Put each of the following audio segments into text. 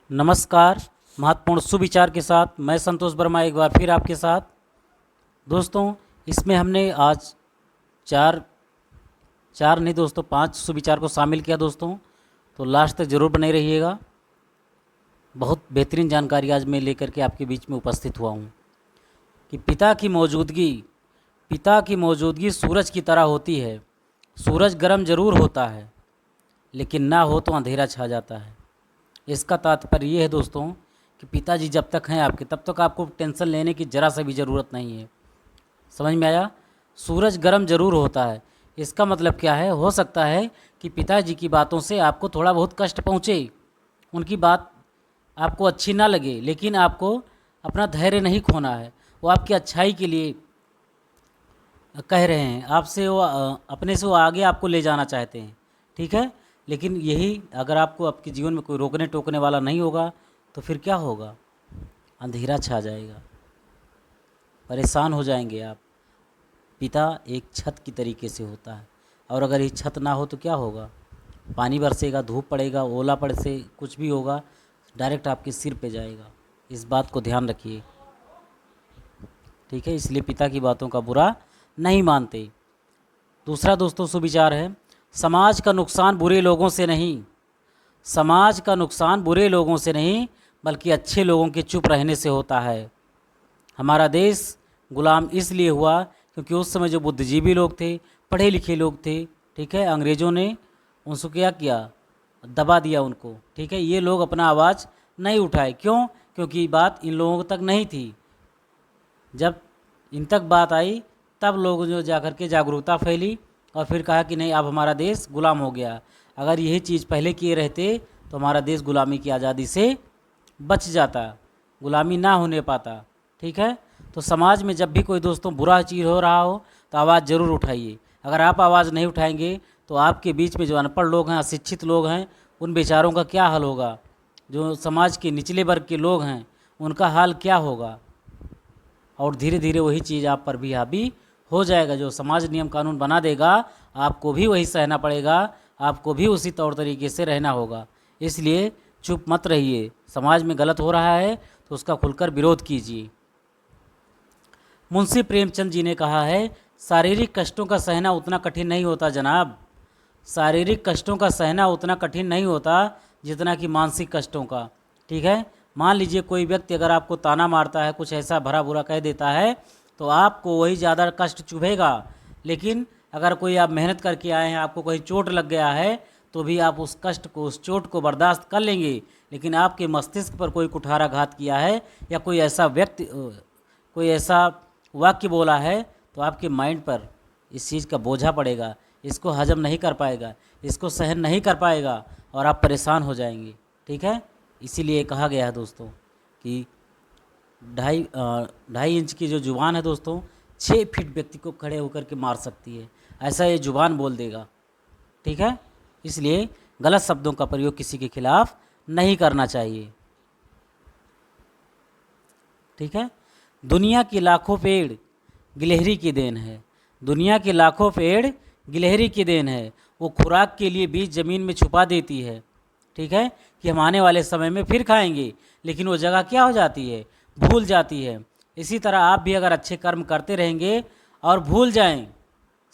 नमस्कार। महत्वपूर्ण सुविचार के साथ मैं संतोष वर्मा एक बार फिर आपके साथ। दोस्तों, इसमें हमने आज चार चार नहीं दोस्तों 5 सुविचार को शामिल किया दोस्तों, तो लास्ट तक ज़रूर बने रहिएगा। बहुत बेहतरीन जानकारी आज मैं लेकर के आपके बीच में उपस्थित हुआ हूँ कि पिता की मौजूदगी सूरज की तरह होती है। सूरज गर्म जरूर होता है, लेकिन ना हो तो अंधेरा छा जाता है। इसका तात्पर्य ये है दोस्तों कि पिताजी जब तक हैं आपके, तब तक आपको टेंशन लेने की ज़रा सा भी ज़रूरत नहीं है। समझ में आया? सूरज गर्म जरूर होता है, इसका मतलब क्या है? हो सकता है कि पिताजी की बातों से आपको थोड़ा बहुत कष्ट पहुँचे, उनकी बात आपको अच्छी ना लगे, लेकिन आपको अपना धैर्य नहीं खोना है। वो आपकी अच्छाई के लिए कह रहे हैं आपसे, वो अपने से वो आगे आपको ले जाना चाहते हैं, ठीक है। लेकिन यही अगर आपको आपके जीवन में कोई रोकने टोकने वाला नहीं होगा तो फिर क्या होगा? अंधेरा छा जाएगा, परेशान हो जाएंगे आप। पिता एक छत की तरीके से होता है, और अगर ये छत ना हो तो क्या होगा? पानी बरसेगा, धूप पड़ेगा, ओला पड़ से कुछ भी होगा, डायरेक्ट आपके सिर पे जाएगा। इस बात को ध्यान रखिए, ठीक है। इसलिए पिता की बातों का बुरा नहीं मानते। दूसरा दोस्तों सुविचार है, समाज का नुकसान बुरे लोगों से नहीं, समाज का नुकसान बुरे लोगों से नहीं बल्कि अच्छे लोगों के चुप रहने से होता है। हमारा देश गुलाम इसलिए हुआ क्योंकि उस समय जो बुद्धिजीवी लोग थे, पढ़े लिखे लोग थे, ठीक है, अंग्रेज़ों ने उनको क्या किया? दबा दिया उनको, ठीक है। ये लोग अपना आवाज़ नहीं उठाए। क्यों? क्योंकि बात इन लोगों तक नहीं थी। जब इन तक बात आई तब लोग जो जा कर के जागरूकता फैली और फिर कहा कि नहीं, अब हमारा देश गुलाम हो गया। अगर यही चीज़ पहले किए रहते तो हमारा देश गुलामी की आज़ादी से बच जाता, गुलामी ना होने पाता, ठीक है। तो समाज में जब भी कोई दोस्तों बुरा चीज़ हो रहा हो तो आवाज़ ज़रूर उठाइए। अगर आप आवाज़ नहीं उठाएंगे तो आपके बीच में जो अनपढ़ लोग हैं, अशिक्षित लोग हैं, उन बेचारों का क्या हाल होगा? जो समाज के निचले वर्ग के लोग हैं उनका हाल क्या होगा? और धीरे धीरे वही चीज़ आप पर भी हावी हो जाएगा। जो समाज नियम कानून बना देगा आपको भी वही सहना पड़ेगा, आपको भी उसी तौर तरीके से रहना होगा। इसलिए चुप मत रहिए। समाज में गलत हो रहा है तो उसका खुलकर विरोध कीजिए। मुंशी प्रेमचंद जी ने कहा है, शारीरिक कष्टों का सहना उतना कठिन नहीं होता जनाब, शारीरिक कष्टों का सहना उतना कठिन नहीं होता जितना कि मानसिक कष्टों का, ठीक है। मान लीजिए कोई व्यक्ति अगर आपको ताना मारता है, कुछ ऐसा भरा बुरा कह देता है तो आपको वही ज़्यादा कष्ट चुभेगा। लेकिन अगर कोई आप मेहनत करके आए हैं, आपको कोई चोट लग गया है तो भी आप उस कष्ट को, उस चोट को बर्दाश्त कर लेंगे। लेकिन आपके मस्तिष्क पर कोई कुठाराघात किया है या कोई ऐसा वाक्य बोला है तो आपके माइंड पर इस चीज़ का बोझा पड़ेगा, इसको हजम नहीं कर पाएगा, इसको सहन नहीं कर पाएगा और आप परेशान हो जाएंगे, ठीक है। इसीलिए कहा गया है दोस्तों कि 2.5 इंच की जो जुबान है दोस्तों 6 फीट व्यक्ति को खड़े होकर के मार सकती है, ऐसा ये जुबान बोल देगा, ठीक है। इसलिए गलत शब्दों का प्रयोग किसी के खिलाफ नहीं करना चाहिए, ठीक है। दुनिया की लाखों पेड़ गिलहरी की देन है, दुनिया के लाखों पेड़ गिलहरी की देन है। वो खुराक के लिए बीज ज़मीन में छुपा देती है, ठीक है, कि हम आने वाले समय में फिर खाएंगे, लेकिन वो जगह क्या हो जाती है? भूल जाती है। इसी तरह आप भी अगर अच्छे कर्म करते रहेंगे और भूल जाएं,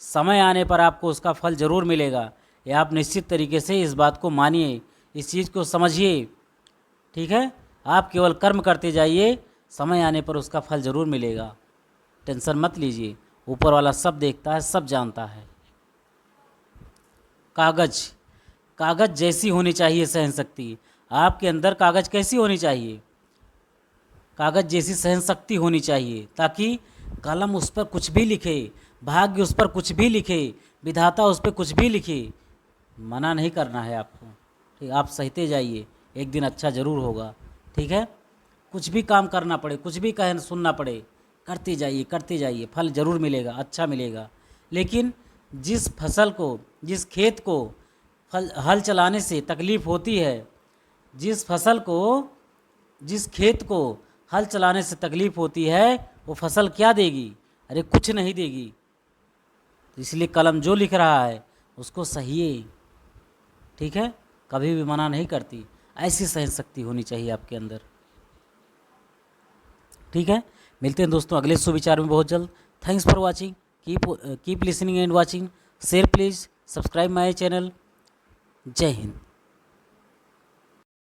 समय आने पर आपको उसका फल ज़रूर मिलेगा। ये आप निश्चित तरीके से इस बात को मानिए, इस चीज़ को समझिए, ठीक है। आप केवल कर्म करते जाइए, समय आने पर उसका फल ज़रूर मिलेगा। टेंशन मत लीजिए, ऊपर वाला सब देखता है, सब जानता है। कागज़ जैसी होनी चाहिए सहन शक्ति। आपके अंदर कागज़ कैसी होनी चाहिए? कागज़ जैसी सहन शक्ति होनी चाहिए, ताकि कलम उस पर कुछ भी लिखे, भाग्य उस पर कुछ भी लिखे, विधाता उस पर कुछ भी लिखे, मना नहीं करना है आपको, ठीक। आप सहते जाइए, एक दिन अच्छा ज़रूर होगा, ठीक है। कुछ भी काम करना पड़े, कुछ भी कहे सुनना पड़े, करते जाइए, फल ज़रूर मिलेगा, अच्छा मिलेगा। लेकिन जिस फसल को, जिस खेत को हल चलाने से तकलीफ़ होती है, जिस खेत को हल चलाने से तकलीफ़ होती है, वो फसल क्या देगी? अरे कुछ नहीं देगी। तो इसलिए कलम जो लिख रहा है उसको सहिए, ठीक है, कभी भी मना नहीं करती। ऐसी सहन शक्ति होनी चाहिए आपके अंदर। ठीक है, मिलते हैं दोस्तों अगले सुविचार में बहुत जल्द। Thanks for watching, keep listening and watching, share please, subscribe my channel. जय हिंद।